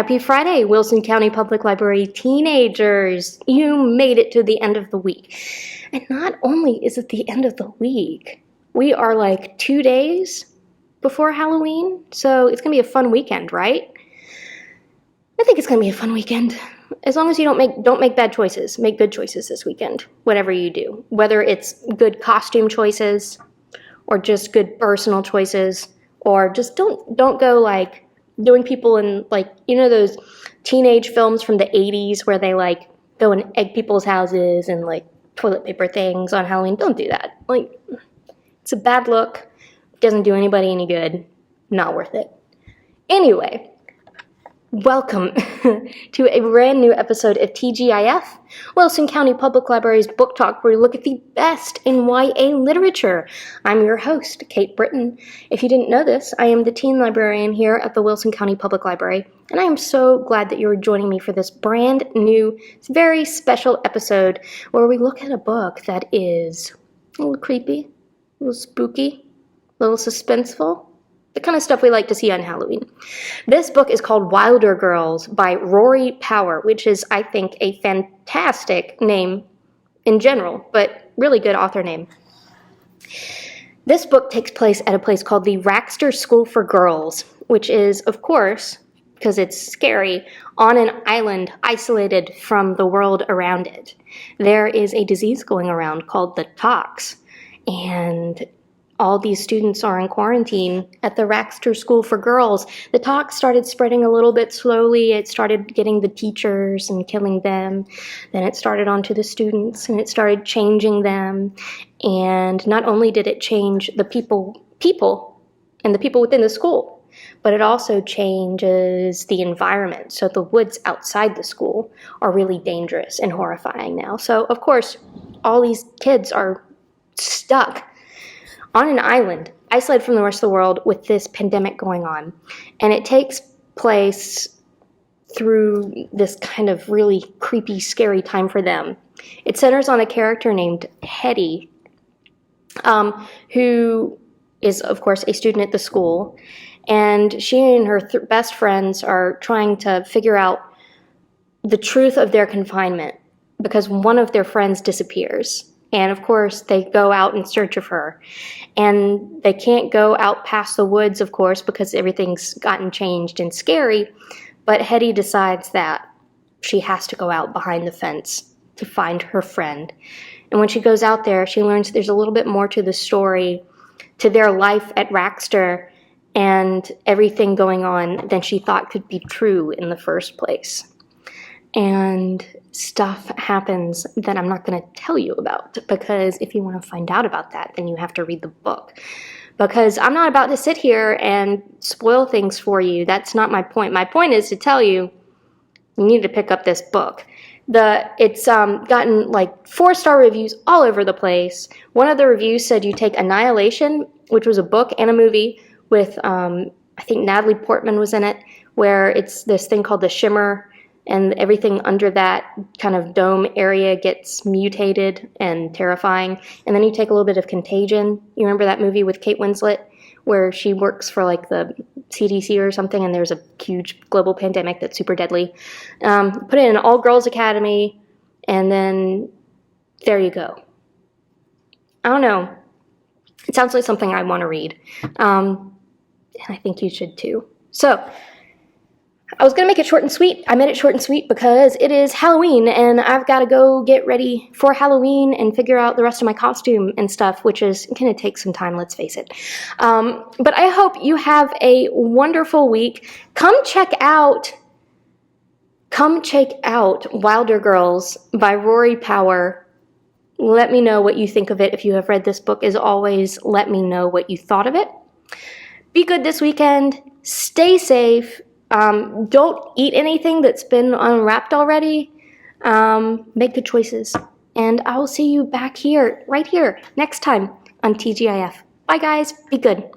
Happy Friday, Wilson County Public Library teenagers. You made it to the end of the week. And not only is it the end of the week, we are like 2 days before Halloween, so it's going to be a fun weekend, right? I think it's going to be a fun weekend. As long as you don't make bad choices. Make good choices this weekend, whatever you do. Whether it's good costume choices or just good personal choices, or just don't go like doing people in, like, you know those teenage films from the 80s where they like go and egg people's houses and like toilet paper things on Halloween. Don't do that. Like, it's a bad look. Doesn't do anybody any good. Not worth it. Anyway, welcome to a brand new episode of TGIF, Wilson County Public Library's book talk, where we look at the best in YA literature. I'm your host, Kate Britton. If you didn't know this, I am the teen librarian here at the Wilson County Public Library, and I am so glad that you're joining me for this brand new, very special episode where we look at a book that is a little creepy, a little spooky, a little suspenseful. The kind of stuff we like to see on Halloween. This book is called Wilder Girls by Rory Power, which is, I think, a fantastic name in general, but really good author name. This book takes place at a place called the Raxter School for Girls, which is, of course, because it's scary, on an island isolated from the world around it. There is a disease going around called the Tox, and all these students are in quarantine at the Raxter School for Girls. The talk started spreading a little bit slowly. It started getting the teachers and killing them. Then it started onto the students, and it started changing them. And not only did it change the people and the people within the school, but it also changes the environment. So the woods outside the school are really dangerous and horrifying now. So, of course, all these kids are stuck on an island, isolated from the rest of the world with this pandemic going on. And it takes place through this kind of really creepy, scary time for them. It centers on a character named Hetty, who is, of course, a student at the school. And she and her best friends are trying to figure out the truth of their confinement because one of their friends disappears. And of course, they go out in search of her. And they can't go out past the woods, of course, because everything's gotten changed and scary. But Hetty decides that she has to go out behind the fence to find her friend. And when she goes out there, she learns there's a little bit more to the story, to their life at Raxter, and everything going on than she thought could be true in the first place. And stuff happens that I'm not going to tell you about, because if you want to find out about that, then you have to read the book. Because I'm not about to sit here and spoil things for you. That's not my point. My point is to tell you, you need to pick up this book. It's gotten like 4-star reviews all over the place. One of the reviews said you take Annihilation, which was a book and a movie with, I think Natalie Portman was in it, where it's this thing called the Shimmer, and everything under that kind of dome area gets mutated and terrifying. And then you take a little bit of Contagion. You remember that movie with Kate Winslet where she works for like the CDC or something, and there's a huge global pandemic that's super deadly. Put it in an all-girls academy, and then there you go. I don't know. It sounds like something I want to read. And I think you should too. So, I was going to make it short and sweet. I made it short and sweet because it is Halloween, and I've got to go get ready for Halloween and figure out the rest of my costume and stuff, which is going to take some time, let's face it. But I hope you have a wonderful week. Come check out Wilder Girls by Rory Power. Let me know what you think of it if you have read this book. As always, let me know what you thought of it. Be good this weekend. Stay safe. Don't eat anything that's been unwrapped already. Make good choices. And I will see you back here, right here, next time on TGIF. Bye guys. Be good.